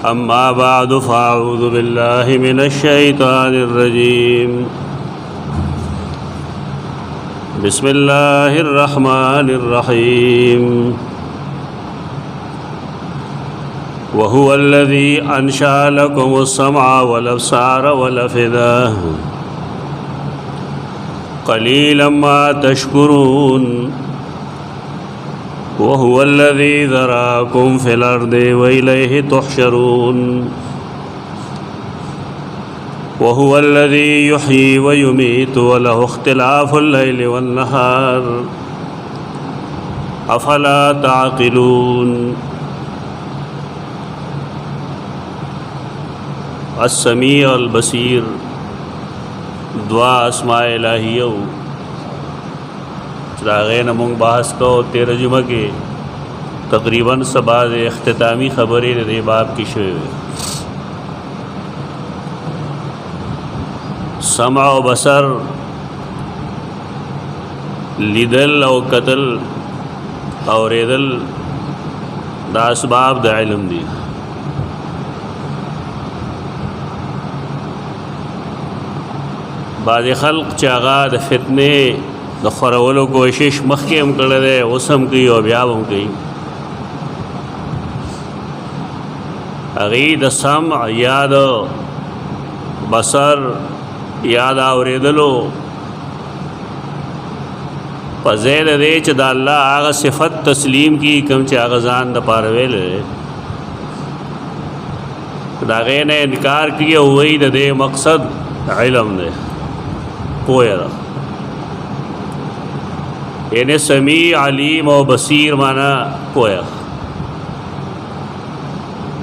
أما بعد فأعوذ بالله من الشيطان الرجيم بسم الله الرحمن الرحيم وهو الذي أنشأ لكم السمع والأبصار والأفئدة قليلا ما تشكرون وهو الذي ذراكم في الأرض وإليه تحشرون وهو الذي يحيي ويميت وله اختلاف الليل والنهار أفلا تعقلون السمیع البصیر دعا اسماء الہیو چراغین مونگ بحث کو تیرہ جمعہ کے تقریباً سباز اختتامی خبری دے باب کی شوئے سمع و بصر لیدل او قتل او ریدل دا اسباب دا علم دی بعض خلق چاغا د فتنه د خورولو کوشش مخکې هم کړی دی اوس هم کوي او بیا هم کوي هغې د سمع یا د بصر یا د اورېدلو په ځای د دې چې د الله هغه صفت تسلیم کړي کوم چې هغه ځان دپاره ویلی دی د هغې نه انکار کړي او وایي د دې مقصد علم دی پویا دا یعنی سمیع علیم و بصیر مانا پویا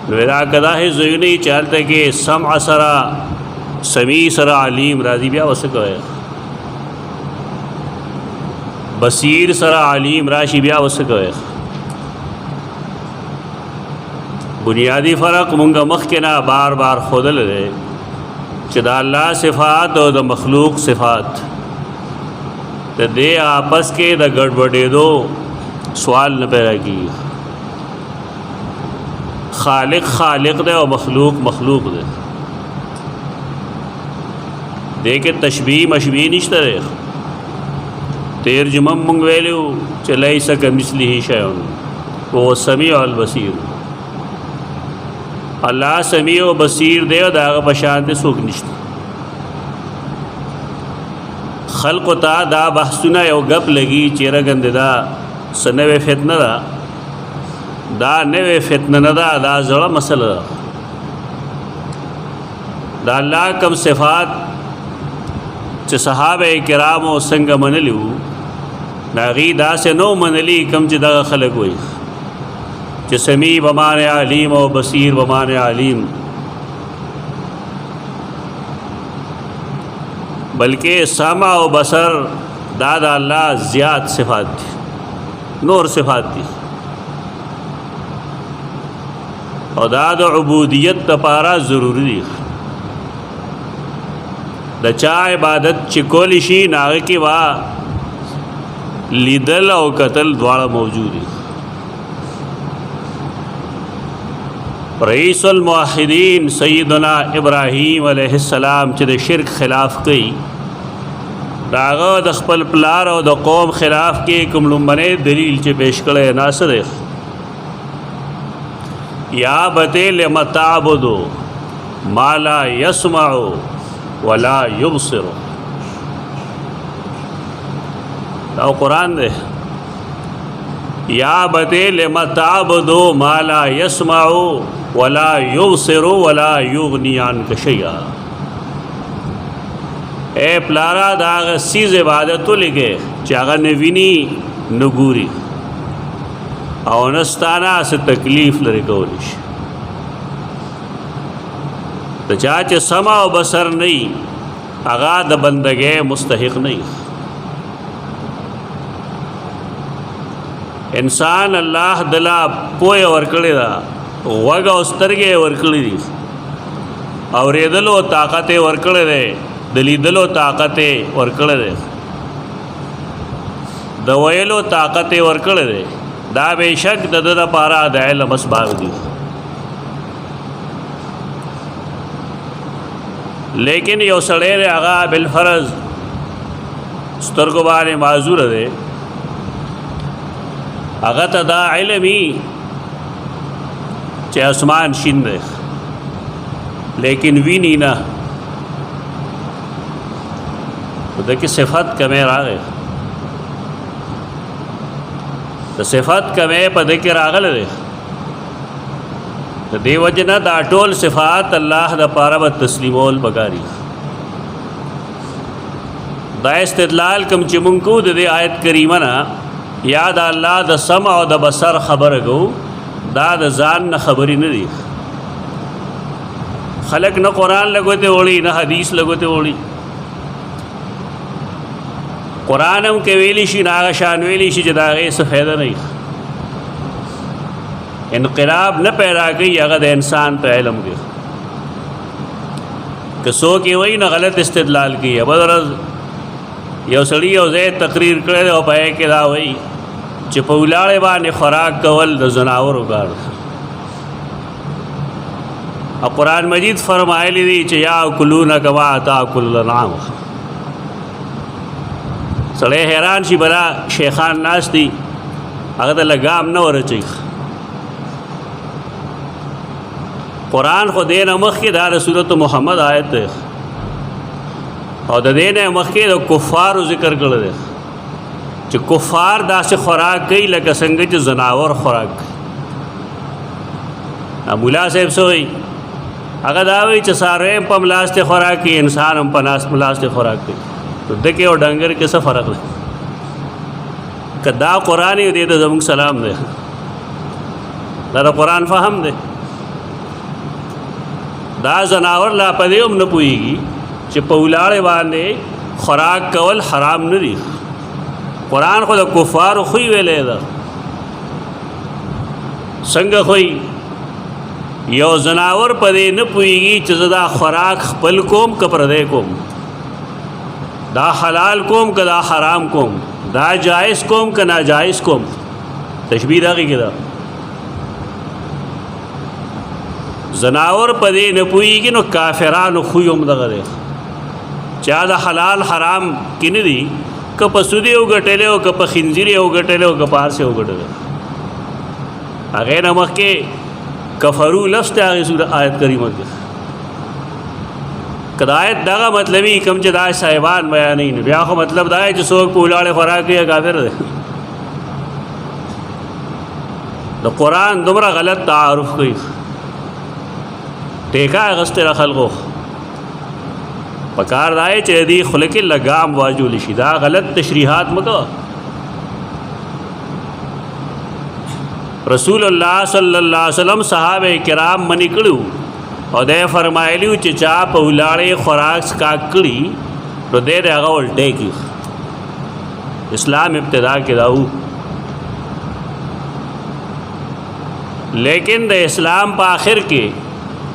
نویرا کدا ہے زیونی چالتا کہ سمع سرا سمیع سرا علیم راضی بیا وسکو ہے بصیر سرا علیم راشی بیا وسکو ہے بنیادی فرق منگا مخکنا بار بار خودل دے چې د الله صفات او د مخلوق صفات د دې آپس کې د ګډوډېدو سوال نه پیدا کیږي خالق خالق دی او مخلوق مخلوق دی دې کې تشبیه مشبیه نشته دی تیر جمعه مونږ ویلو چې لیس کمثله شیء وهو السمیع البصیر الله سمیع و بصیر دی او د هغه په شان دی څوک نشته خلقو ته دا بحثونه یو ګپ لګي چې رګند دا څه نوې فتنه ده دا نوې فتنه نه ده دا زړه مسله ده د الله کوم صفات چې صحابه کرامو څنګه منلي وو د هغې داسې نو منلي کوم چې دغه خلک وایي چې سمیع بمعنی علیم و بصیر بمعنی علیم بلکہ سمع و بصر دا دا اللہ زیاد صفات دی نور صفات دی اور دا دا عبودیت دا پارا ضروری دی دا چا عبادت چکولی شی ناغی کی وا لیدل او قتل دوارا موجود دی رئیس الموحدین سیدنا ابراہیم علیہ السلام چې د شرک خلاف کوي دا هغه د خپل پلار او د قوم خلاف کې کوم لومبنی دلیل چې پیش کړی ناصر یا بته لم تعبدوا ما لا يسمع ولا يبصر دا قرآن دی یا بته لم تعبدوا ما لا يسمع ولا یبصر ولا یغنی عنک شیئا اے پلارا دا هغه سیز عبادتو لګې چې هغه نه ویني نه ګوري او نه ستانه څه تکلیف لري کولی شي د چا چې سمع او بصر نه وي هغه د بندګۍ مستحق نه وي انسان الله دلا پوهه ورکړې ده غوږ او سترګې ورکړې دي اورېدلو طاقت ورکړې ده د لیدلو طاقت ورکړې ده د ویلو طاقت ورکړې ده دا بشک د دغه لپاره د علم اسباب دي لیکن یو سړی دی هغه بالفرض سترګو باندې معذور دی، هغه ته دا علمي چې اسمان شین دی لیکن ویني نه، د کې صفت کمی راغی، د صفت کمی په د کې راغلی دی، د دې وجې نه دا ټول صفات الله د پاره به تسلیمول پکاري. دا استدلال کوم چې مونږ کو د دې آیت کریمه نه یا د الله د سمع او د بصر خبره کو، دا د ځان نه خبرې نه دي. خلق نه قرآن لګوته وړي نه حدیث لګوته وړي، قرآن هم کې ویلی شي نه هغه شان ویلی شي چې د هغې څه فایده نه وي. انقلاب نه پیدا کوي هغه د انسان په علم کې، که څوک یې وایي نه غلط استدلال کوي. بل ورځ یو سړي یو ځای تقریر کړی دی او په هغې کې دا وایي چې په ولاړې باندې خوراک کول د زناورو کار دی، او قرآن مجید فرمایلی دی چې یاکلون کما تاکل الانعام. سړی حیران شي بلا شیخان ناست دي هغه ته لګام نه ورچوي. قرآن خو دې نه مخکې دا د سورت محمد آیت دی او د دې نه مخکې د کفارو ذکر کړی دی چې کفار داسې خوراک کوي لکه څنګه چې زناور خوراک کوي. مولا صاحب څه وایي؟ هغه دا وایي چې څاروی هم په ملاسته خوراک کوي، انسان هم په ملاسته خوراک کوي، نو د کې او ډنګر کې څه فرق دی؟ که دا قرآن یې دې ته زموږ سلام دی، دا د قرآن فهم دی. دا زناور لا په دې هم نه پوهېږي چې په ولاړې باندې خوراک کول حرام نه دي. قرآن خو د کفارو خوی ویلی ده. څنګه خوی؟ یو زناور په دې نه پوهېږي چې زه دا خوراک خپل کوم که پردی کوم، دا حلال کوم که دا حرام کوم، دا جائز کوم که ناجائز کوم. تشبیه دغې کې ده. زناور په دې نه پوهېږي نو کافرانو خوی هم دغه دی، چا د حلال حرام کې نه دي، که په سود یې وګټلی او که په خنزیر یې وګټلی او که په هر څه یې وګټلی. هغې نه مخکې کفرو لفظ دی هغې آیت کریمه کې. که د آیت دغه مطلبي کوم چې دا صاحبان بیانوي نو بیا خو مطلب دا دی چې څوک په ولاړې خوراک کوي کافر دی. د قرآن دومره غلط تعارف کوي، ټیکه اخیستې ده خلکو. پکار دا دی چې دې خوله کې لګام واچولی شي، دا غلط تشریحات مه کوه. رسول الله صلی الله علیه وسلم صحابه کرام منی کړو او دی فرمایلیو چې چا په ولاړې خوراک څښاک کړي نو دی د هغه الټی کړي. اسلام ابتدا کې دا و، لیکن د اسلام په آخر کې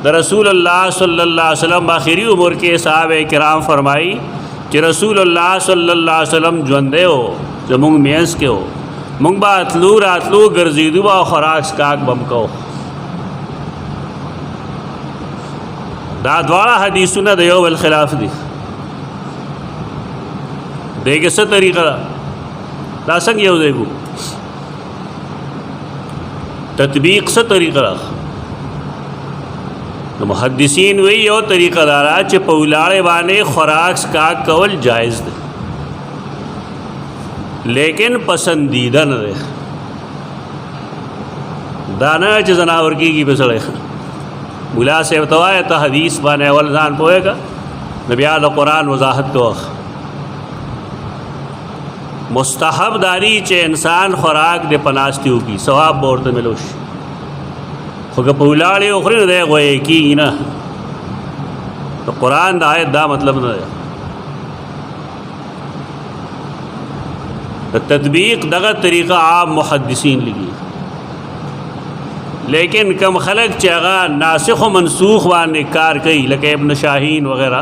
د رسول الله صلی الله علیه وسلم آخری عمر کې صحابه کرام فرمائی چې رسول الله صلی الله علیه وسلم ژوندی و، زمونږ مینځ کې و، مونږ به اتلو راتلو ګرځېدو به او خوراک څښاک به م کوو. دا دواړه حدیثونه د یو بل خلاف دي. دې کې څه طریقه ده؟ دا څنګه یو ځای کو؟ تطبیق څه طریقه ده؟ محدثین وی یو طریقه دارا چې په ولاړې باندې خوراک څښاک کول جایز دی لیکن پسندیده نه دی. دا نه چې زناور کېږي به سړی مولا صاحب ته وایه ته حدیث باندې اول ځان پوهېږه نو بیا د قرآن وضاحت کوه. مستحب داری چې انسان خوراک د پناستي وکړي، ثواب به ورته ملو شي، خو که په ولاړې وخوري نو دی غویې کېږي نه. د قرآن د آیت دا مطلب نه دی. د تطبیق دغه طریقه عام محدثین لګي، لیکن کم خلق چې هغه ناسخ و منسوخ باندې کار کوي لکه ابن شاهین وغیرہ،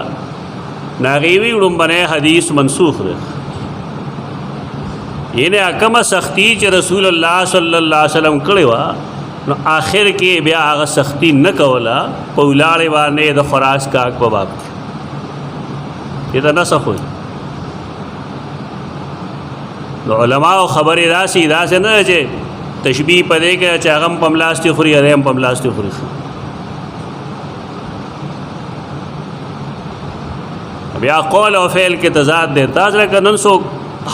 هغې وی لومبنی حدیث منسوخ دی. یعنې کومه سختی چې رسول الله صلی الله علیه وسلم کړې وه نو آخر کې بیا هغه سختی نه کوله په ولاړې باندې د خوراک څښاک په باب کې. دې ته نسخ وایي. نو علماء خبرې راسي داسې نه چې تشبیه په دې کې چې هغه هم په ملاستې خوري هغه هم په ملاستې خوري. بیا قول او فعل کې تضاد دی. تاسو لکه نن څوک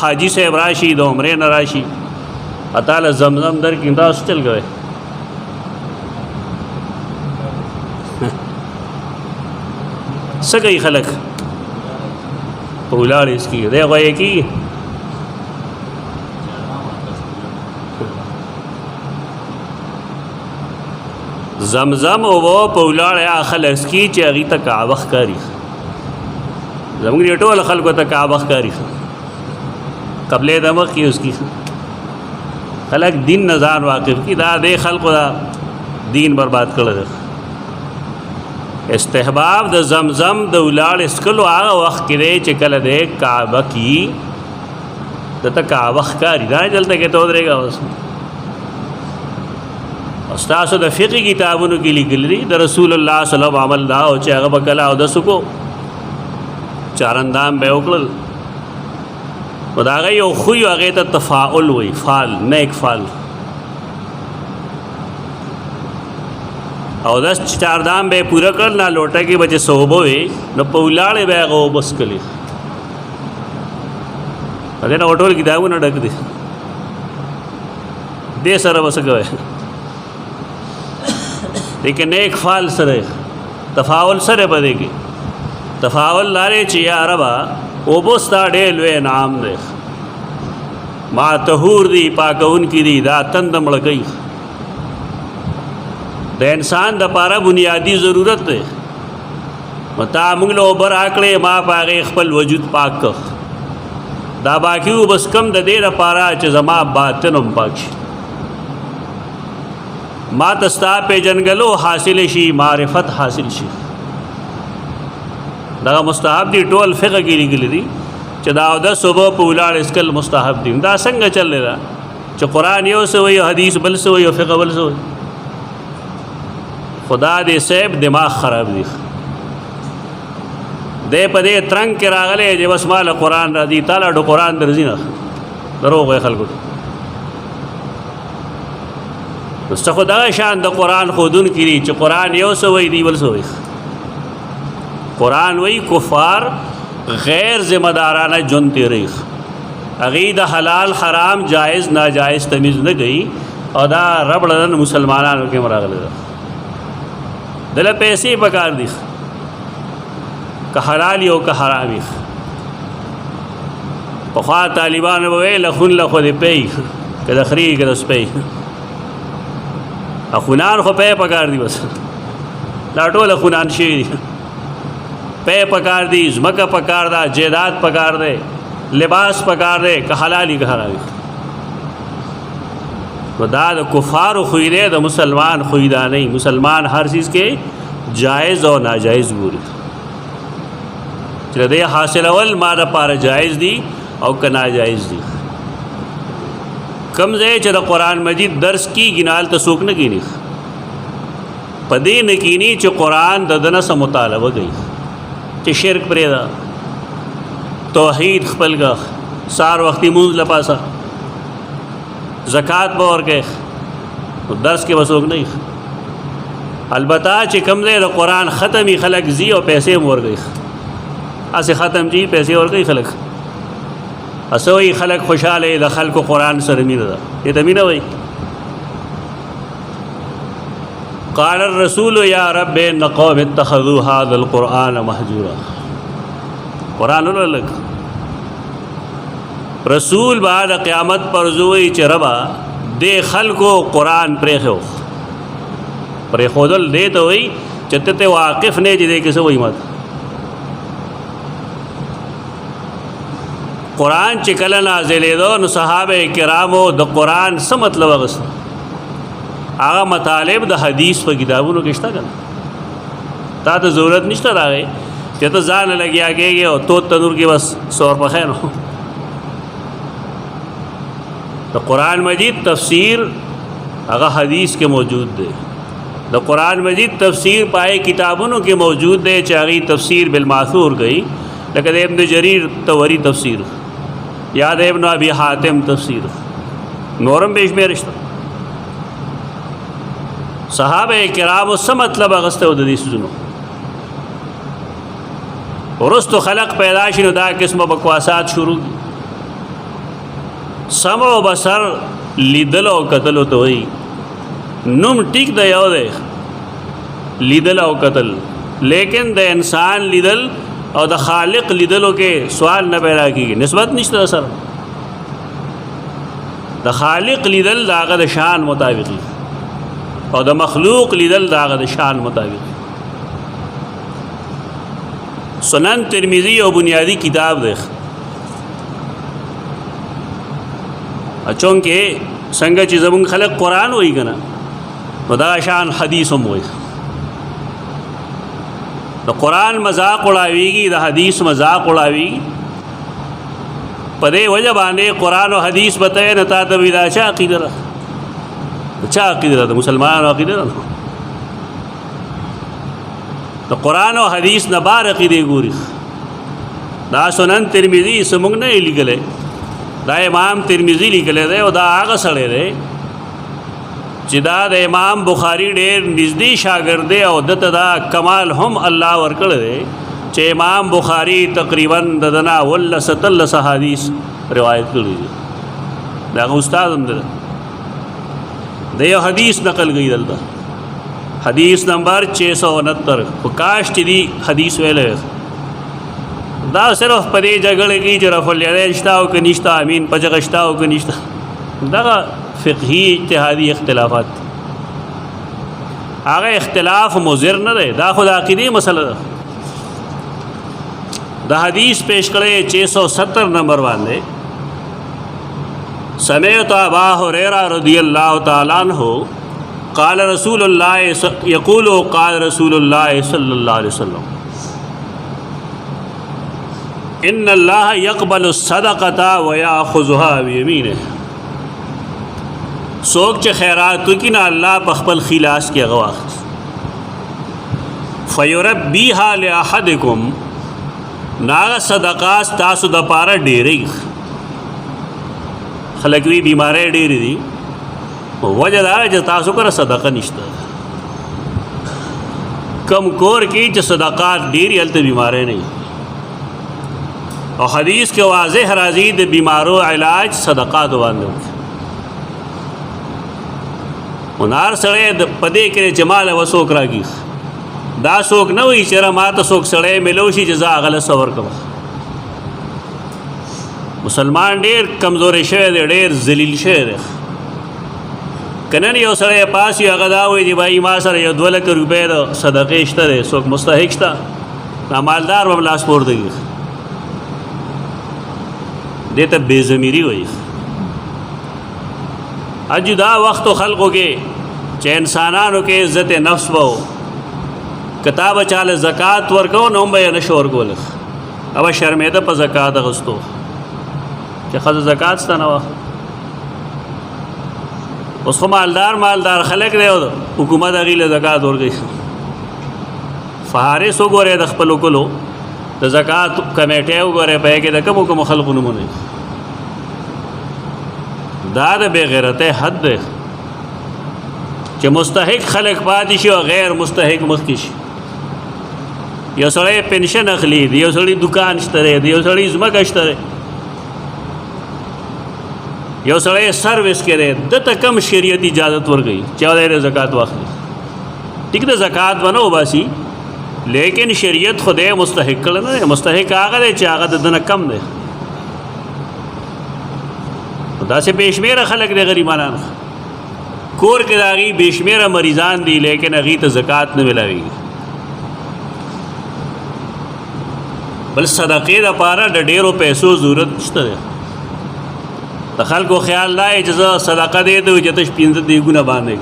حاجي صاحب راشي د عمرې نه راشي اتاله زمزم در کې تاسو چل گئے څه کوي خلک په ولاړ اس کې دی غوږی کې زمزم او په ولاړ یا خلک کې چې هغه ته کعبه ښکاري. زموږ ټول خلکو ته کعبه ښکاري قبل دماغ کی اس کی خلق دین نظان واقف کی دا دے خلق دا دین برباد کړل. استحباب د زمزم د ولاړ اسکلو هغه وخت کې دی چې کله د کعبه کی دته کعبه ښکاري دا دلته کې تو درېږي. استاد د فقہ کتابونو کې لیکل دي د رسول الله صلی الله علیه وسلم عمل دا او چې هغه بکلا او د سکو چارندام به وکړل. و دا هغه یو خو هغه ته تفاعل وي فعل نیک فعل او داس چاردام به پورا کړ نه لوټه کې بچ صوبه وي نو په ولاړې به هغه بس کلی اده نو ټول کتابونه ډک دي دې سره بس کوي. لیکن نیک فعل سره تفاعل سره بده کې تفاعل لاره چې یا ربا او بستا ډېر لوی انعام دی ما طهور دی پاکون کی دی دا تند مړکۍ د انسان د پاره بنیادی ضرورت دی. متا موږ له اوبه راکړې ما په هغې خپل وجود پاک کړ دا باقي و بس کم د دې لپاره چې زما باطن هم پاک شي ما ته ستا پیژنګلو حاصل شي معرفت حاصل شي. دا مستحب دی ټول فقہ کې لیکلي دي چې دا د صبح په ولاړ اسکل مستحب دي. دا څنګه چل دی چې قرآن یو څه وایي حدیث بل څه وایي فقہ بل څه وایي. خدا دې صاحب دماغ خراب دی دې په دې ترنګ کې راغلی چې بس مال قرآن را دي تعالی ډو قرآن درځي نه دروغ وایي خلکو ته خو دغه شان د قرآن ښودون کړي چې قرآن یو څه وایي دی بل څه وایي. قرآن وی کفار غیر ذمہ دارانہ جن تیریخ عقید حلال حرام جائز ناجائز تمیز نہ گئی اور دا ربڑن مسلمانانو کے مراغل دل پیسے پکار دیخ کہ حلالی ہو کہ حرامی پخوا طالبان بوئے لخون لخو دی پی کہ دخری کہ دس پی اخونان خو پی پکار دی بس لاٹو لخونان شوی دی پے پکار دی زمکہ پکار دا جیداد پکار دے لباس پکار دے کہ حلالی کہ حرامی و دا کفار خوی دے دا مسلمان خوی دا نہیں. مسلمان ہر چیز کے جائز اور ناجائز گوری چلے دے حاصل اول مارا پارا جائز دی او کہ ناجائز دی. کم زے چلے قرآن مجید درس کی گنال تسوک نکینی پدی نکینی چو قرآن ددنا سا مطالبہ گئی چې شرک پرې ده توحید خپل غخ سار وختي مونږ لپاسه زکات به ورکې درس کې وسوک نه البته چې کم دی د قرآن ختمي خلق زی او پیسې ورګي اسه ختم جی پیسې ورګي خلق اسوي خلق خوشاله د خلق قرآن سره مینه ده دې ته مینه وای. قال الرسول یا رب ان قوم اتخذوا هذا القرآن مهجورا. قرآن لک رسول بعد قیامت پر زوی چې ربا دې خلکو قرآن پرېخو پرېخودل دې ته وای چې ته واقف نه دې کې څه وای مات قرآن چې کله نازلې دو نو صحابه کرامو د قرآن څه مطلب غوښته هغه مطالب د حدیث په کتابونو کې شته کنه تا ته ضرورت نشته راغی چې ته ځان لګیا کېږي او تو تنور کې بس 100 روپے خیر د قرآن مجید تفسیر هغه حدیث کې موجود دی. د قرآن مجید تفسیر پائے کتابونو کې موجود دی چې هغه تفسیر بالماثور گئی لکه د ابن جریر طبری تفسیر یا د ابن ابي حاتم تفسیر نورم به شمیر شته. صحابه کرامو څه مطلب اغسته د دې سيزونو؟ ورستو خلق پیدا شي نو دا قسمه بکواسات شروع دي. سمع و بصر لیدل او قتل ته وي. نوم ټیک دی یو دی لیدل او قتل، لیکن د انسان لیدل او د خالق لیدلو کې سوال نه پیدا کیږي، نسبت نشته سره. د خالق لیدل د هغه د شان مطابق او د مخلوق لیدل د هغه د شان مطابق. سنن ترمذی او بنیادی کتاب دی، چونکه څنګه چې زمونږ خلق قرآن وایي که نه نو دا شان حدیث هم وایي. د قرآن مذاق اړاویږي، د حدیث مذاق اړاویږي. په دې وجه باندې قرآن او حدیث بتوي نه تا ته وي دا چا عقیده ده؟ چا عقیده ده؟ د مسلمانانو عقیده ده. د قرآن او حدیث نه بار عقیدې ګوري. دا سنن ترمذی سمونږ نه لیکلی، دا امام ترمذی لیکلی دی او دا هغه سړی دی چې دا د امام بخاری ډېر نږدې شاګرد دی او دته دا کمال هم الله ورکړی دی چې امام بخاری تقریبا د دنا 17 حدیث روایت کړي دي. دا هغه استاد هم دی. د یو حدیث نقل کوي دلته، حدیث نمبر 669. خو کاش چې دی حدیث ویلی دا صرف په دې جګړې کې چې رفع الیدین شته او که نشته، امین په جګه شته او که نشته، دغه فقهي اجتهادي اختلافات، هغه اختلاف مضر نه دی، دا خو د عقیدې مسله ده. د حدیث پیش کړی 670 نمبر باندې. سمعت ابا هريره رضی الله تعالی عنہ قال رسول الله يقول قال رسول الله صلی الله علیه وسلم ان الله يقبل الصدقه وياخذها بيمينه. څوک چې خیرات وکړي نه الله په خپل خلاص کې هغه واخلي. فيربيها لاحدكم، ناغه صدقات تاسو د پاره ډېرې خلک وی بیماری ډېرې دي، وجه دا چې تاسو کره صدقه نشته. کم کور کې چې صدقات ډېرې هلته بیماری نه وي. او حدیث کې واضح راځي د بیمارو علاج صدقات باندې وکړي. ونار سړی د پدې کې جمال وسوک راګي، دا څوک نه وي چې را ماته څوک سړی ملو شي جزا غله صبر کوه. مسلمان ډېر کمزوري شوی دی، ډېر ذلیل شوی دی. کنن یو سړی پاس یو هغه دا وایي چې بھائی ما سره یو 2 لک روپۍ د صدقې شته دی، څوک مستحق شته، دا مالدار به لاس پورته دې ته بې ضمیري وایي. اج دا وخت خلقو کې چې انسانانو کې عزت نفس وو، کتاب چاله زکات ورکو نو به نشو ورکول، او شرمېده په زکات غستو چې خزه زکات ستنه وا. اوس خو مالدار خلک دی، حکومت هغې له زکات ورکوي. فهارس وګورئ د خپلو کلو د زکات کمیټې وګورئ، په هغې کې د کومو خلقو نومونه دي. دا د بې غیرتۍ حد دی چې مستحق خلق پاتې شي او غیر مستحق مخکې شي. یو سړی پنشن اخلي، د یو سړي دکان شته دی، د یو سړي ځمکه شته دی، یو سړی سروس کې دی، دته کم شریعت اجازت ورکوي چې هغه زکات واخلي. ټیک ده زکات به نه وباسي، لیکن شریعت خدای مستحق کړی نه دی. مستحق هغه دی چې هغه د دنه کم دی. داسې بې شمېره خلک دی غریبانان، کور کې د هغې بې شمېره مریضان دي، لیکن هغې ته زکات نه ملاوېږي. بل صدقې دپاره د ډېرو پیسو ضرورت شته دی. د خلکو خیال دا چې زه صدقه دې ته چې تش 15 دیګونه باندې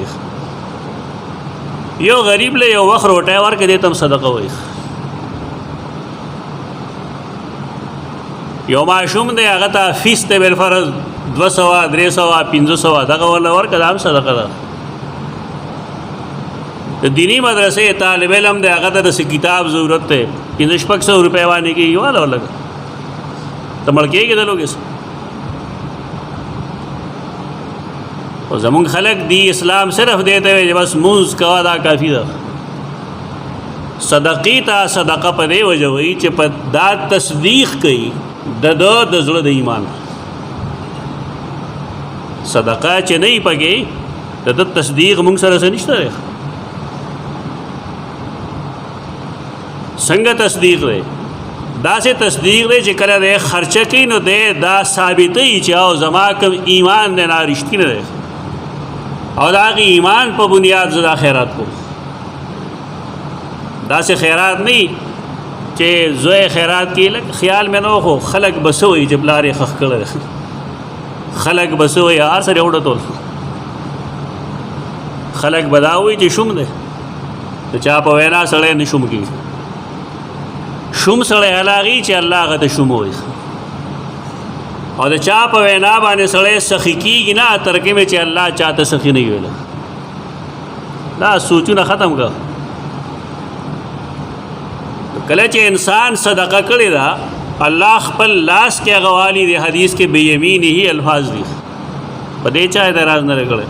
یو غریب له یو وخت روټۍ ورکړې دې ته هم صدقه وایي. یو ماشوم دی هغه ته فیس ته بالفرض 200 300 500 دغه ولا ورکړه، دا هم صدقه ده. د دینی مدرسې طالب علم دی هغه ته د کتاب ضرورت دی 500 روپۍ باندې کېږي والا ولګه ته مړ کېږي د لوګې او زمونږ خلک دی اسلام صرف دیته وي بس مونځ کوه دا کافي ده صدقې ته صدقه په دې وجه وایي چې په دا تصدیق کوي د زړه د ایمان صدقه چې نه وي پکې د تصدیق مونږ سره څه نشته دی څنګه تصدیق دی داسې تصدیق دی چې کله دی خرچه کوي نو دی دا ثابتوي چې او زما کوم ایمان دی نه رښتینی دی او د هغې ایمان په بنیاد زه دا خیرات کوم داسې خیرات نه چې زوی خیرات کې لږ خیال مې نه و خو خلک به څه وایي چې پلار یې ښخ کړی خلک به څه وایي هر سړی وډتول خلک به دا وایي چې شوم دی د چا په وینا سړی نه شوم کېږي شوم سړی هلاغي چې الله هغه ته شوم وایي او د چا په وینا باندې سړی سخي کېږي نه تر کې مې چې الله چا ته سخي نه ویله دا سوچونه ختم کړه کله چې انسان صدقه کړې ده الله خپل لاس کې هغه والی دی حدیث کې بے یمینه الفاظ دي په دې چا اعتراض نه کړی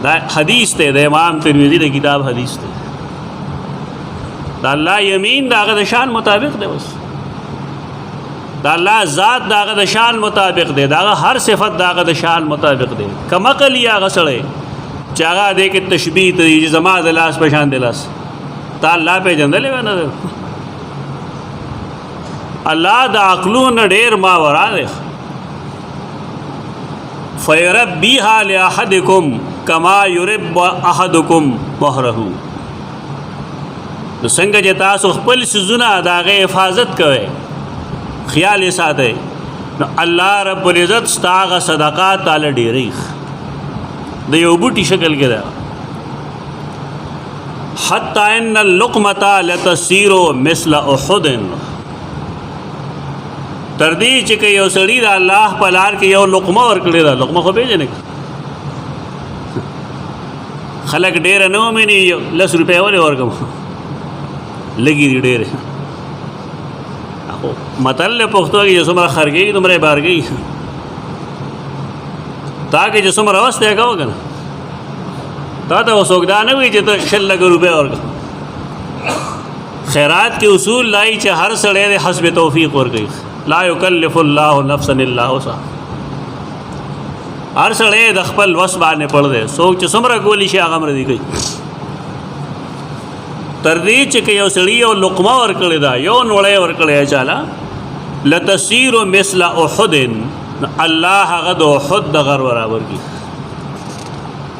دا حدیث دی د امام ترمذی د کتاب حدیث دی دا الله یمین د هغه د شان مطابق دی بس دا الله ذات د هغه د شان مطابق دی دا هر صفت د هغه د شان مطابق دی کمقل یا هغه سړی چې هغه دې کې تشبیه دی چې زما د لاس په شان دی لاس تا الله پېژندلی وی نه الله د عقلونو ډېر ماورا دی فیربیها لاحدکم کما یرب احدکم مهره نو څنګه چې تاسو خپل څیزونه د هغې حفاظت کوئ خیال یې ساتئ نو الله رب العزت ستا هغه صدقات تاله ډېروي د یو بوټي شکل کې ده حتی ان اللقمة لتصیر مثل احد تر دې چې که یو سړي د الله په لار کې یو لقمه ورکړې ده لقمه خو پېژنې خلک ډېره نه ومني 10 روپۍ ولې ورکړم لږې دي ډېرې متل دی پښتو کې چې څومره خرګېږي دومره یې بارګېږي تا کې چې څومره وس دی کوه که نه تا ته څوک دا نه وي چې ته 100 لکه روپۍ ورکړه خیرات کې اصول لایي چې هر سړی دی حسب توفیق ورکوي لا یکلف الله نفسا الا وسعها هر سړی د خپل وس باندې پړ دی څوک چې څومره کولی شي هغه مرضي کوي تر دې چې که یو سړي یو لقمه ورکړې ده یو نوړی ورکړی چاله لتصیر مثل احد الله هغه د احد د غر برابر کړي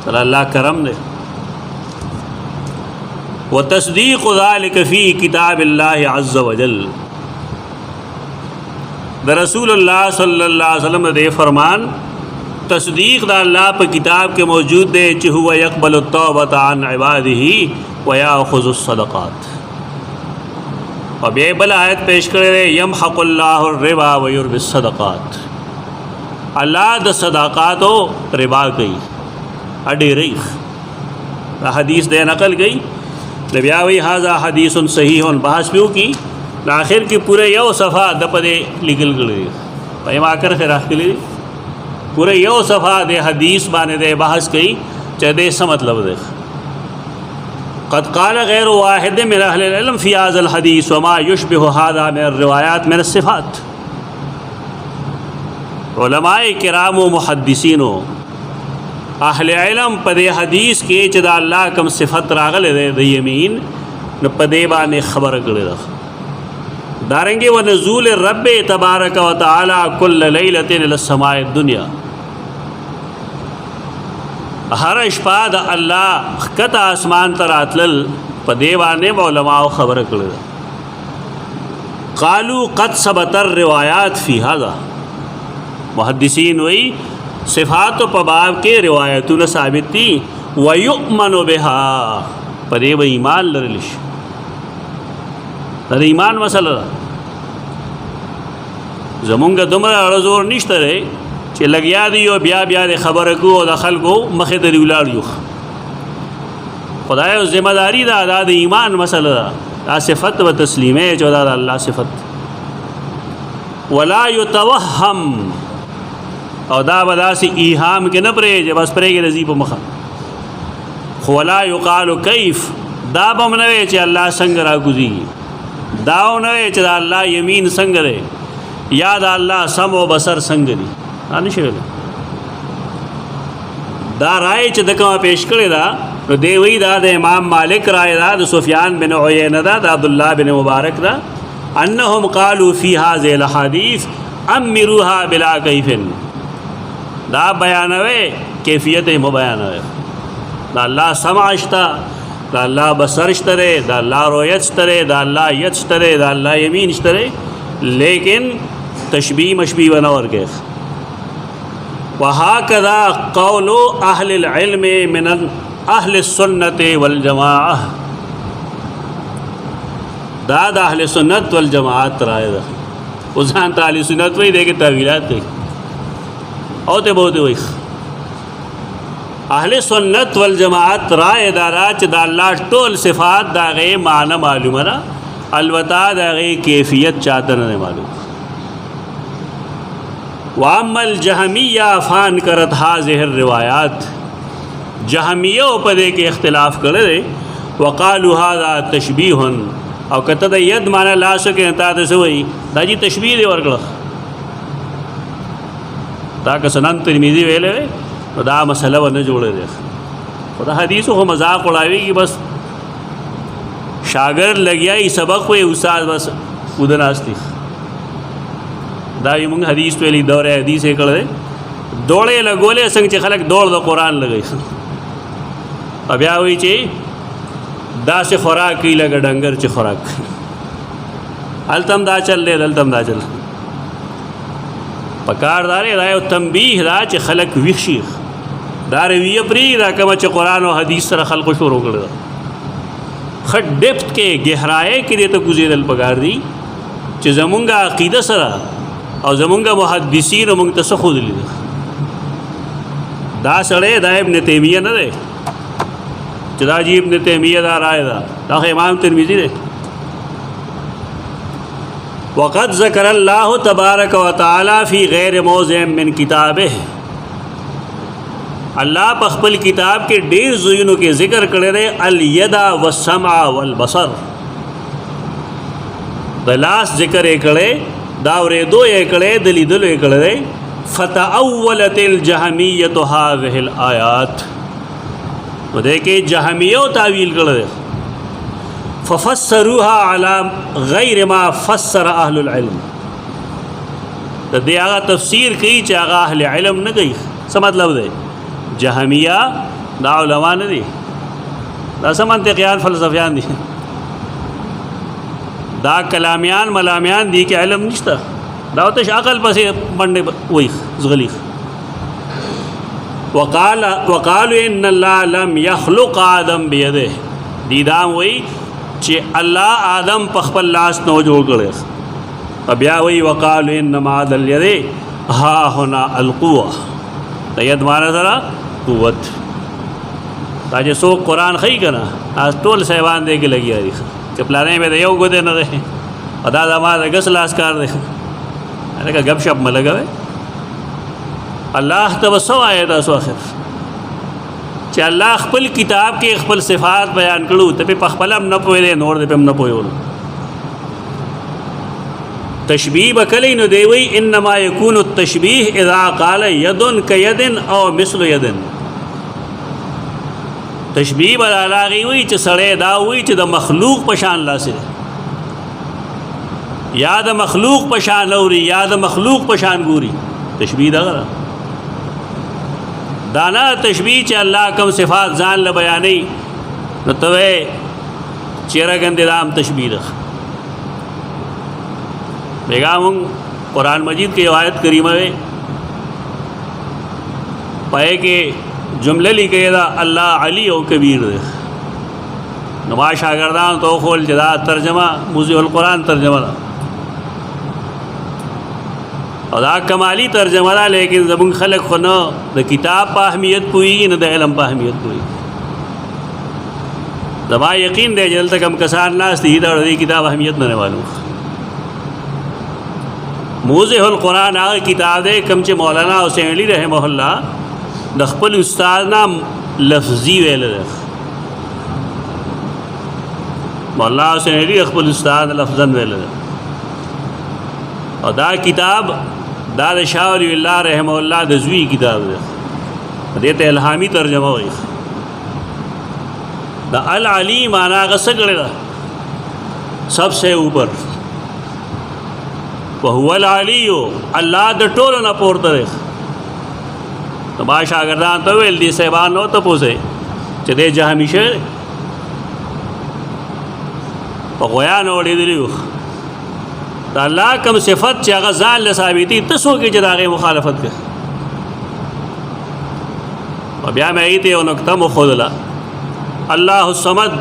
تر الله کرم دی وتصدیق ذلك فی کتاب الله عز وجل د رسول الله صلی الله علیه وسلم دې فرمان تصدیق د الله په کتاب کې موجود دی چې هو یقبل التوبة عن عباده ويأخذ الصدقات او بیا بل آیت پیش کړی یمحق الله الربا ويربي الصدقات الله د صدقاتو ربا کوي اډېرې دا حدیث دی نقل گئی نبی وی هذا حدیث صحیح بحث پیو کی آخر کې پورے یو صفحه د پدې لیکل کړی په ما کر خیر اخلي پورے یو صفحه د حدیث باندې بحث کړي چې دې څه مطلب دی قد قال غیر واحد من اهل العلم في هذا الحديث وما يشبه هذا من الروايات من الصفات علماء کرام و محدثین اهل علم په دې حدیث کې چې د الله کوم صفت راغله د یمین نو په دې باندې خبره کړې ده دارنګه ونزول رب تبارک وتعالى كل ليله الى السماء الدنيا هر شپه د الله کته اسمان ته راتلل په دې باندې علماء خبره کړې قالوا قد ثبت الروايات في هذا محدثین وی صفات په باب کې روایتونه ثابت دي ويؤمن بها په دې به ایمان لرل شي د ایمان مسله زمونږ دومره اړزور نشته دی چې لګیا دی او بیا د خبره کو او د خلکو مخې ته ولاړ یو خدای او ذمہ داری دا دا د ایمان مسله دا صفت و تسلیمه جو دا الله صفت ولا يتوهم او دا بداسي ایهام کې نه پرې چې بس پرې کې رضی په مخه خو ولا يقال كيف دا بمنوي چې الله څنګه راګوزي دا نه چې دا الله یمین څنګه دی یا دا الله سم او بصر څنګه دی ان شي دا رائے چې دغه پیش کړی دا نو دی وی دا د امام مالک رائے دا د سفیان بن عیینه دا د عبد الله بن مبارک دا انهم قالوا في هذه الاحاديث امروها بلا كيف دا بیانوي کیفیت مو بیانوي دا الله سمع اشتا دا الله بصر اشتره دا الله رؤیت اشتره دا الله یت اشتره دا الله یمین اشتره لیکن تشبیه مشبیه ونور کې وهكذا قول اهل العلم من اهل السنه والجماعه دا اهل سنت والجماعت رائے ده وزان تعالی سنت وی دے کے تعویلات دے او تے بہت وی اہل سنت والجماعت رائے دارا چ دا اللہ ټول صفات دا غي معنی معلومه را البتہ دا غي کیفیت چاته نه معلوم واما الجهمیہ فان کرت هذه الروایات جهمیہ په دې کې اختلاف کړل وقالوا هذا تشبیه او کته د ید معنی لا سکه تا د سوی دا جی تشبیه دی ورکړه دا که سنن ترمذی ویلې دا مسله ونه جوړه ده خدا حدیثو هو مذاق اڑاوی کی بس شاگرد لګیای سبق وې استاد بس ودناستی دا یې موږ حدیث ویلې دوره حدیث یې کړل دوړې لګولې څنګه چې خلک دوړ د قران لګي بیا وی چې دا سے خوراک کی لگا ڈنگر چ خوراک التم دا چل لے التم دا چل پکار دارے رائے تنبیہ دا چ خلق ویخشیخ دار وی پری دا کما چ قرآن و حدیث سره خلق شروع کړل خټ ډیپت کې گہرائے کې دې ته گزیدل پکار دی چې زمونږه عقیده سره او زمونږه محدثین موږ ته خود لیدل دا سره دا ابن تیمیہ نه ده چدا جی ابن تیمیہ دا رائے دا امام ترمذی نے وقد ذکر اللہ تبارک و تعالی فی غیر موضع من کتابہ اللہ پخپل کتاب کے ډیر زینوں کے ذکر کرے رہے الید والسمع والبصر دلاس ذکر کرے داورے دو کرے دلی دل کرے فتأولت الجہمیۃ هذه الآیات وہ دیکھے جہمیہ تعویل کر دے ففسروها على غیر ما فسر اہل العلم تو دے آگا تفسیر کی چاہا اہل علم نہ گئی سا مطلب دے جہمیہ دا علماء نہ دی دا سا منطقیان فلسفیان دی دا کلامیان ملامیان دی کہ علم نشتا دا تش عقل پسے بندے وہی زغلیخ وقالوا ان اللہ لم يخلق آدم بیده دیدام وی چی اللہ آدم پخپل لاس نو جوڑ کرے بیا وی وقالوا انما عد الید ہا ہونا القوہ ید مانا ذرا قوت تاجے سو قرآن خی کنا آج ټول سیوان دے کے لگی آری چپلانے میں دیو گو دے نہ دے ادا دما دے گس لاس کار دے میں کہا گپ شپ میں لگا وے اللہ تبسو آئے دا سو آخر چا اللہ خپل کتاب کے خپل صفات بیان کرو تبی پا خپل ہم نپوئے دے نور دے پہ ہم نپوئے ہو تشبیح بکلی نو دیوئی انما یکون التشبیح اذا قال یدن کیدن او مثل یدن تشبیح بلا گئی ہوئی چا سڑے دا ہوئی چا دا مخلوق پشان لاسے یا دا مخلوق پشان لوری یا دا مخلوق پشان گوری تشبیح دا غرہ دانا تشبیح چا اللہ کم صفات زان لبیانی نتوے چیرہ گندے دام تشبیح رکھ بیگام قرآن مجید کی آیت کریمہ ہے پائے کہ جملے لکھے دا اللہ علی و کبیر دے نما شاگردان تو خول جدا ترجمہ موزی القرآن ترجمہ دا اور دا کمالی ترجمہ دا لیکن زبن خلق خو نہ دا کتاب پا اہمیت پوئی نہ دا علم پا اہمیت پوئی زما یقین دی چې دلته کوم کسان ناست دي دا د دې کتاب اهمیت نه معلوم. موضح القرآن هغه کتاب دی کوم چې مولانا حسین علی رحمه الله د خپل استاد نام لفظي ویل دی. مولانا حسین علی خپل استاد لفظاً ویل دی. او دا کتاب دا د شاه ولی الله رحمه الله د زوی کتاب دی. دې ته الهامی ترجمه وایي. دا العلی معنی هغه څه کړی ده؟ سب سے اوپر. وهو العلی، الله د ټولو نه پورته دی. نو ما شاګردان ته ویل دي صاحبان نو ته پوسئ چې دی جهمي شوی دی، په غویانو اورېدلي وو. د الله کوم صفت چې هغه ځان له ثابتي ته څوک چې د هغې مخالفت کوي. او بیا مې هغې ته یو نکته مښودله، الله الصمد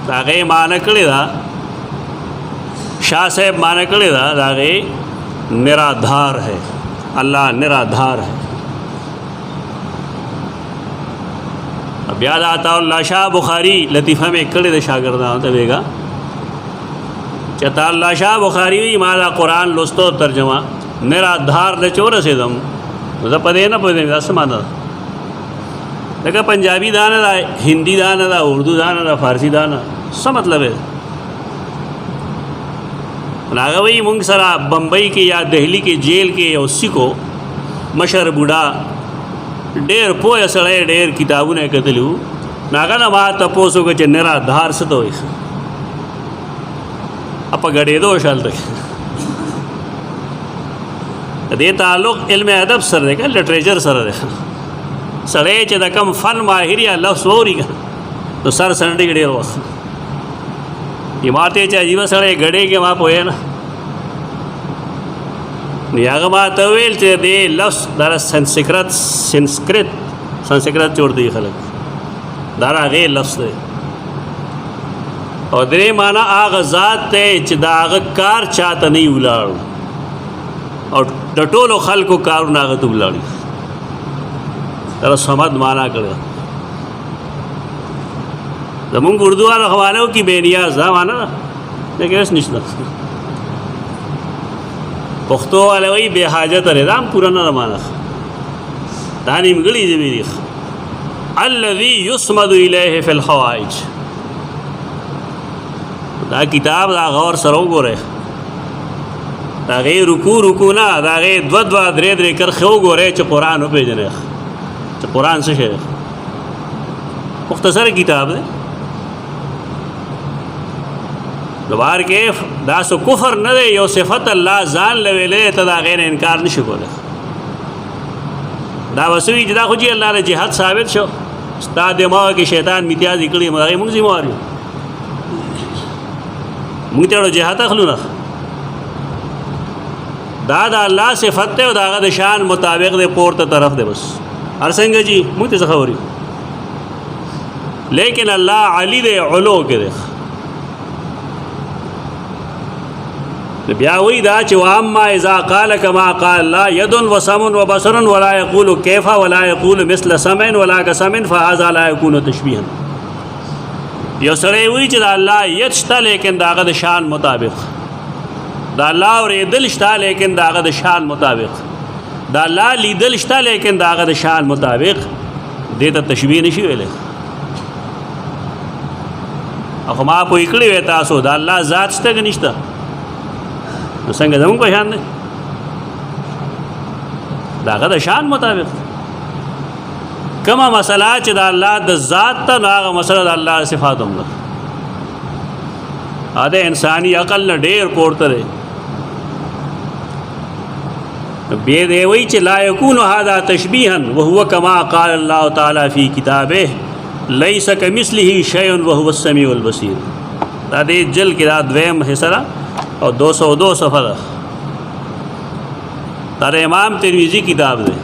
د هغې معنی کړې ده، شاہ صاحب معنی کړې ده د هغې نرادھار ہے، الله نرادھار ہے. بیا د عطا الله شاه بخاری لطیفه مې کړې ده شاګردانو ته ویږه چې عطا الله شاه بخاری وي ما دا قرآن لوستو ترجمه نرادھار له چې ورسېدم نو زه په دې نه پوهېدم دا څه معنی ده. لکه پنجابي دا نه ده، هندي دا نه ده، اردو دا نه ده، فارسي دا نه، څه مطلب دی؟ هغه وایي مونږ سره بمبئی کې یا دہلی کې جیل کې یو سیکو مشر بوډا ډېر پوهه سړی ډېر کتابونه یې کتلي وو. نو هغه نه ما تپوس وکړه چې نرادھار څه ته وایي؟ په ګډېدو شو هلته د دې تعلق علم ادب سره دی که لټریچر سره دی. سړی چې د کم فن ماهر یا لفظ واوري که نو سر سنډېږي ډېر وخت. ما ته چې عجیبه سړی ګډېږي ما پوهې نه. نو هغه ما ته وویل چې دې لفظ دا سنسکرت چې ورته وایي خلک دا هغې لفظ دی. او درې معنی هغه ذات دی چې د هغه کار چاته نه وي ولاړو او د ټولو خلکو کارونه هغه ته ولاړي. دا صمد معنی کړی. زمونږ اردو والو حوالو کې بے نیاز دا معنی ده لیکن اوس نشته. پښتو والا وایي بې حاجته دی، دا هم پوره نه ده معنی، دا نیمګړي ژبې دي. الذي يصمد الیه فی الحوائج. دا کتاب دا غور سره وګورئ، د هغې رکو نه د هغې دوه درې کرښې وګورئ چې قرآن وپېژنئ چې قرآن څه شی دی. مختصر کتاب دی. دوبار کې دا سو کفر نه دی، یو صفت الله ځان له ویلی ته د هغې نه انکار نشي کولی. دا به څه وي چې دا خو چې الله له جهاد ثابت شو، ستا دماغ کې شیطان میتیازې کړي د هغې مونږ ذموار یو، مونږ ته جهاد اخلو نه. دا د الله صفت دی او د هغه د شان مطابق دی، پورته طرف دی. بس هر څنګه جي مونږ ته څه خبر یو، لیکن الله علی دی، علو کې دی. بیا وی دا چې واما اذا قال كما قال الله يد وسم وبصر ولا يقول كيف ولا يقول مثل سمع ولا كسمع فهذا لا يكون تشبيها. یو سړی وی چې د الله ید شته لیکن د هغه د شان مطابق، د الله اورېدل شته لیکن د هغه د شان مطابق، د الله لیدل شته لیکن د هغه د شان مطابق، دې ته تشبیه نشي ویلی. خو ما پوه کړی وی تاسو د الله ذات شته که نشته، نو څنګه زمونږ په شان دی، د هغه د شان مطابق. کومه مسله چې د الله د ذات ته نو هغه مسله د الله صفات هم ده. دا انساني عقل نه ډېر پورته دی. بیا دی وایي چې لا یکون هذا تشبیها وهو کما قال الله تعالی فی کتابه لیس کمثله شیء وهو السمیع البصیر. دا دې جل کې دا دویم حصہ ده او 202 صفحه ده. دا امام ترمذی کتاب دی،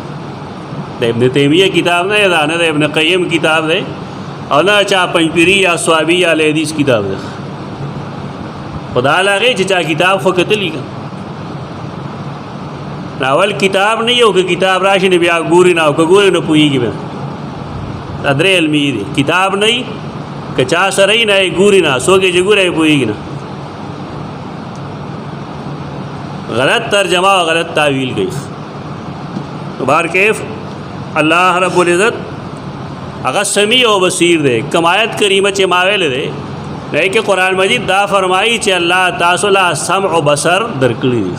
د ابن تیمیہ کتاب نه ده، نه د ابن قیم کتاب دی، او نه چا پنځپیری یا صوابی یا حدیث کتاب دی. خدا لاغې چې چا کتاب خو کتلی که اول کتاب نه یو که کتاب راشي نه بیا ګوري نه، او که ګوري نه پوهېږي بیا. دا درې علمي دي، کتاب نه که چا سره یې نه ګوري نه څوک یې چې ګوری پوهېږي نه غلط ترجمه او غلط تعویل گئی بار کیف اللہ رب العزت اگر سمیع و بصیر دے کمایت کریمہ چے ماویل دے لیکن قرآن مجید دا فرمائی چے اللہ تاسو لا سمع و بصر درکڑی دی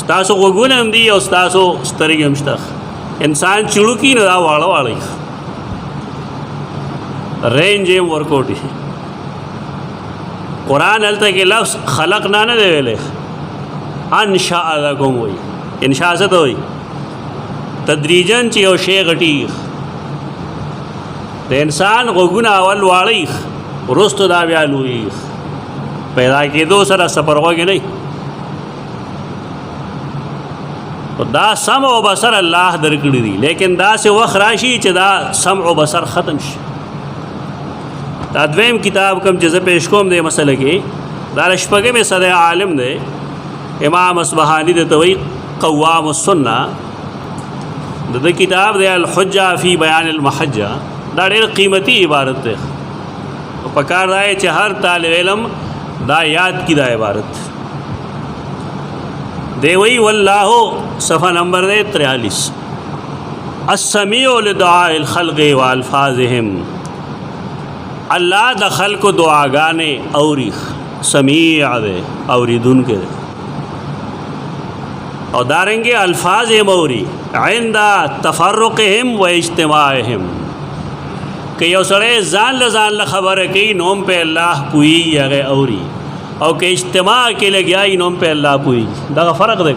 ستاسو غوگون هم دی او ستاسو سترگی همشتخ انسان چڑو کی ندا والا والی رینج ایم ورکوٹی قرآن علتا کہ لفظ خلق نانا دے ویلے انشاء لکم ہوئی انشاء سے تو ہوئی تدریجن چی او شے غٹیخ د انسان غوگون اول واړی وروستو دا بیا لوی پیدا کېدو سره سفر غوږی نه دا سمع و بصر الله درکړي دي لیکن داسې وخت راشي چې دا سمع و بصر ختم شي دا دویم کتاب کوم چې زه پیش کوم دی مسله کې دا شپږمې صدی عالم دی امام اصبهاني د توي قوام السنه د کتاب دی الحجه فی بیان المحجه دا ډېر قیمتي عبارت دی پکار دی چې هر طالب علم دا یاد کی دا عبارت دی وی والله صفحہ نمبر 43 السمیع لدعاء الخلق والفاظهم اللہ د خلق دعاګانې اوري سمیع دی اوریدون کې او دارنګه الفاظ یې موري عند تفرقهم و اجتماعهم کہ یو سړی ځان له خبره کوي نوم په الله پوي هغه اوري او که اجتماع کې لګیای نوم په الله پوي دا فرق دی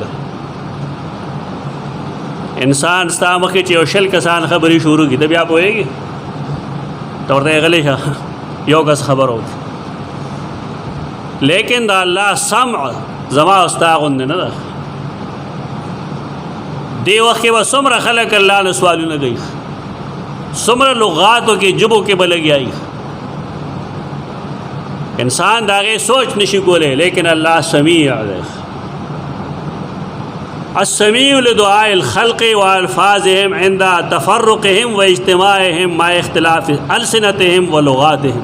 انسان ستا مخکې چې یو شل کسان خبرې شروع کړي بیا پوهېږي ته ورته غلی شه یو کس خبر وکړي لیکن دا الله سمع زما او ستا غوندې نه ده دې وخت کې به څومره خلک الله نه سوالونه کوي څومره لغاتو کې جبو کې به لګیایي انسان د هغې سوچ نشي کولی لیکن الله سمیع دی السمیع لدعاء الخلق والفاظهم عند تفرقهم و اجتماعهم مع اختلاف السنتهم و لغاتهم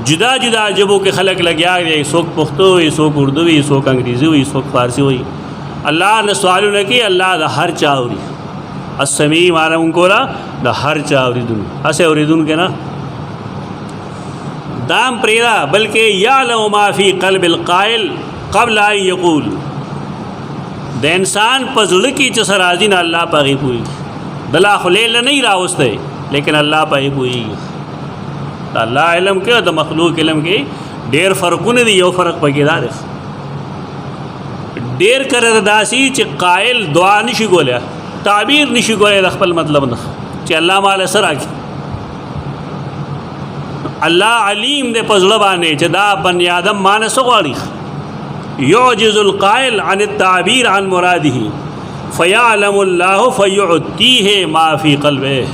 جدا جدا جبو کے خلق لگیا گئے سوک پختو ہوئی سوک اردو ہوئی سوک انگریزی ہوئی سوک فارسی ہوئی اللہ نے سوالو نہ کی اللہ دا ہر چاوری السمیع مانا ان کو دا ہر چاوری دن اسے اوریدون کے نا دام پریدا بلکہ یعلم ما فی قلب القائل قبل ان یقول د انسان پزړه کې چې سرازی نه الله پاغي پوي دلا خلیل نه راوسته لیکن الله پاغي پوي الله علم کې د مخلوق علم کې ډېر فرقونه دي یو فرق پکې دا دی ډېر کړه داسي چې قائل دعا نشي کولای تعبیر نشي کولای د خپل مطلب نه چې الله مال سره کی الله علیم دې پزړه باندې چې دا بنی آدم مانس غواړي يعجز القائل عن التعبير عن مراده فيعلم الله فيعطيه ما في قلبه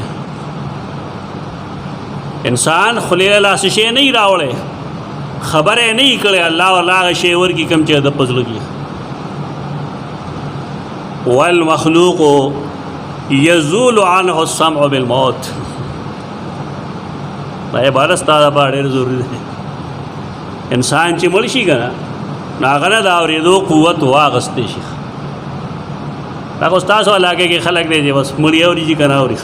انسان خلیل الله شي نه راوړي خبره نه کړي الله والله شی ور کی کم چې د پزړه کی والمخلوق يزول عنه السمع بالموت دا عبارت ستاسو په ډېر ضروري ده انسان چې مړ شي کنه ناغنه دا اوریدو قوت واغستې شي دا تاسو علاقه کې خلک دی چې بس مړی اوري چې کنه اوري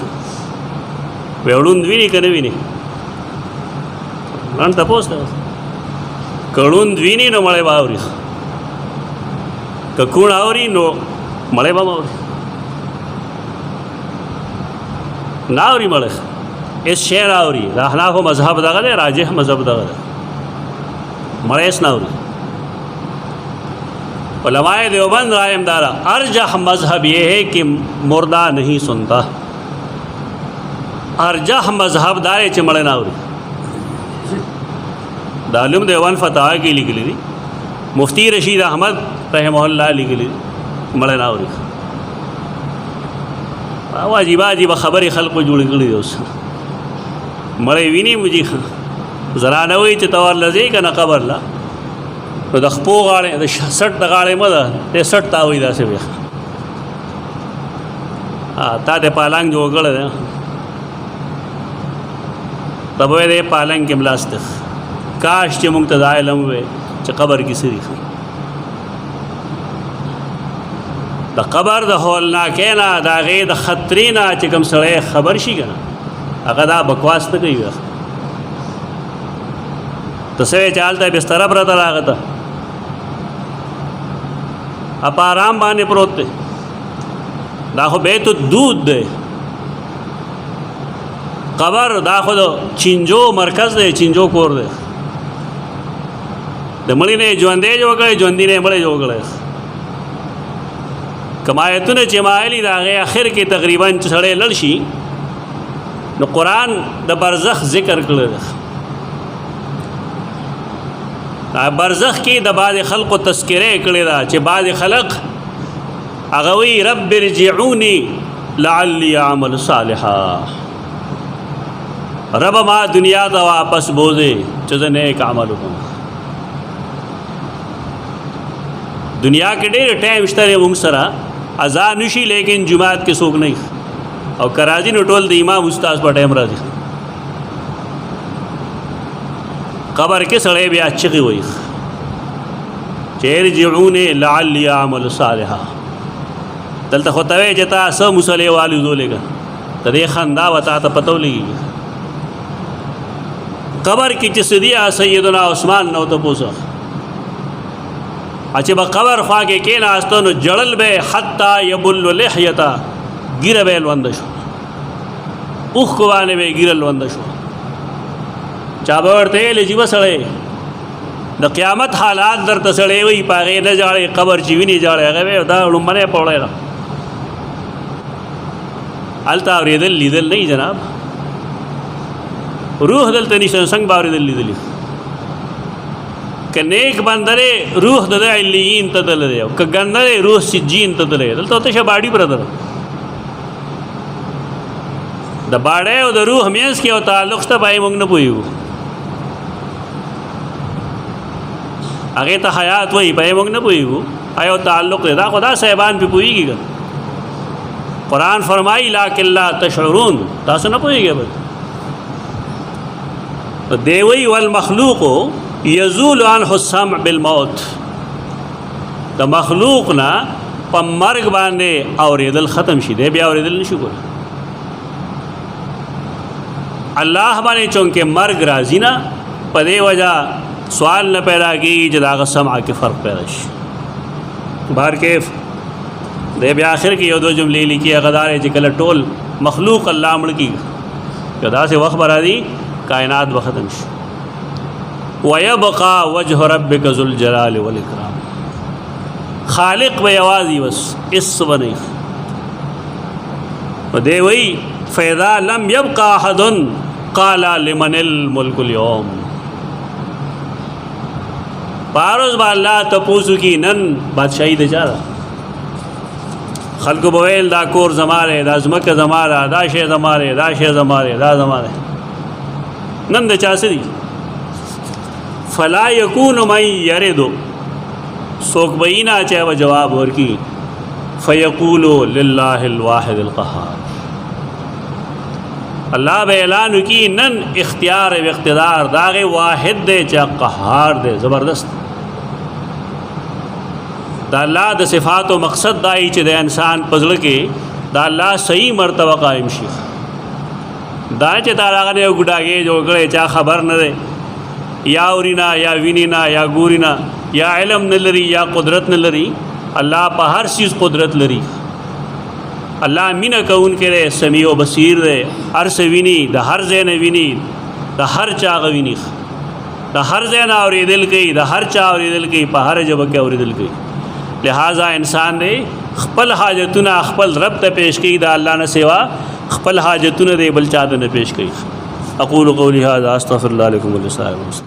وړوند ویني کنه ویني نن تاسو ته کړوند ویني نو مړی باوري ککون اوري نو مړی باوري ناوري مړی اس شعر اوري دا احناف مذهب دغه دی راجح مذهب دغه دی مړی اس ناوري علماء دیوبند رائے امدارا ارجح مذہب یہ ہے کہ مردہ نہیں سنتا ارجح مذہب دارے چمڑے ناوری دالم دیوبند فتح کی لکھ لی مفتی رشید احمد رحمہ اللہ لکھ لی مڑے ناوری عجیبہ عجیبہ خبر خلق کو جوڑ کری اس مڑے وینی مجھے ذرا نہ ہوئی چتور لذی کا نہ قبر لا نو د خپو غاړې د سټ د غاړې مده ته سټ تا وې داسې وي تا ته پالنګ جوړ کړل تب وې دې پالنګ کې ملاستخ کاش چې مونږ ته دا علم وې چې قبر کې سری خي د قبر د هولناکۍ نه د هغې د خطرې نه چې کوم سړی خبر شي که نه هغه دا بکواس نه کوي ته څه وې چې هلته بستره پرته ده هغه ته په آرام باندې پروت دی دا خو بیت الدود دی قبر دا خو د چینجو مرکز دی چینجو کور دی د مړي نه ژوندی جوړ کړی ژوندي نه مړی جوړ کړی کوم آیتونه چې مایلي د هغې اخر کې تقریبا چې سړی لړ شي نو قرآن د برزخ ذکر کړی دی برزخ کې د بعض خلقو تذکره کړی ده چې بعض خلق هغه وی رب ارجعوني لعلی اعمل صالحا رب ما دنیا ته واپس بوزې چې زه نیک عمل وکړم دنیا کې ډېر ټایم شته دی موږ سره اذان نشي لیکن جماعت کې څوک نه او که راځي نو ټول د امام استاد په ټایم راځي قبر کې سړی بیا چغې وایي چې ارجعوني لعلی اعمل صالحا دلته خو ته وایې چې تا څه مصلې والو زولېږه د دې خندا به تا ته پته ولګېږي قبر کې چې صدیه سیدنا عثمان نو تپوسه چې به قبر خوا کې کېناسته نو جړل به حتی یبل لحیته ګیره به یې لونده شو اوښکو باندې به یې ګیره لونده شو چا به ورته ویل چې سړی د قیامت حالات درته سړی وایي په هغې نه ژاړې قبر چې وینې ژاړې هغه به دا لومبنی پوړی ده هلته اورېدل لیدل نه جناب روح دلته نشته څنګه به اورېدل لیدلي که نیک بندره روح د ده علیین ته تللی دی او که ګنده روح سجین ته تللی دلته تشه باډي پرته ده د باډۍ او د روح منځ کې یو تعلق شته پای موږ نه پوهېږو هغې ته حیات وایي پای موږ نه پوهېږو یو تعلق دی دا خو دا صاحبان پې پوهېږي که قرآن فرمایي لاکن لا تشعرون تاسو نه پوهېږئ بس دی وایي والمخلوق یزول عنه السمع بالموت د مخلوق نه په مرګ باندې اورېدل ختم شي دی بیا اورېدل نشي کولی الله باندې چونکې مرګ راځي نه په دې وجه سوال نه پیدا کېږي چې د هغه سمع کې فرق پیدا شي بهر کیف دی بیا آخر کې یو دو جملې لیکي هغه دا دی چې کله ټول مخلوق الله مړ کېږي که داسې وخت به راځي کائنات به ختم شي وَيَبْقَى وَجْهُ رَبِّكَ ذُو الْجَلَالِ وَالْإِكْرَامِ خالق به یوازې بس اس به نه وي دی وایي فَإِذَا لَمْ يَبْقَ أَحَدٌ قَالَ لِمَنِ الْمُلْكُ الْيَوْمِ پاروز به الله تپوسو کی نن بادشاهي د چا ده خلکو به ویل دا کور زما دی دا ځمکه زما ده دا شی زما دی دا شی زما دی دا زما دی نن د چا څه دي فلا یکون من یرد څوک به یې نه چې به جواب ورکړي فیقولو لله الواحد القهار الله به اعلان وکړي نن اختیار او اقتدار د هغې واحد دی چې قهار دی زبردست د الله د صفاتو مقصد دا یي چې د انسان په زړه کې د الله صحیح مرتبه قایم شي دا چې تا هغه نه یو ګوډاګې جوړ کړی چا خبر نه دی یا اورینا یا وینینا یا ګورینا یا علم نه لري یا قدرت نه لري الله په هر چیز قدرت لري الله مینه کوونکی دی سمیع و بصیر دی هر څه ویني د هر ځای نه ویني د هر چا هغه ویني د هر ځای نه اورېدل کوي د هر چا اورېدل کوي په هر ژبه کې اورېدل کوي لہذا انسان دی خپل حاجتونه خپل رب ته پیش کوي د الله نه سوا خپل حاجتونه دی بل چا ته نه پیش کوي اقول قولی هذا استغفر الله لكم ولسائر المسلمين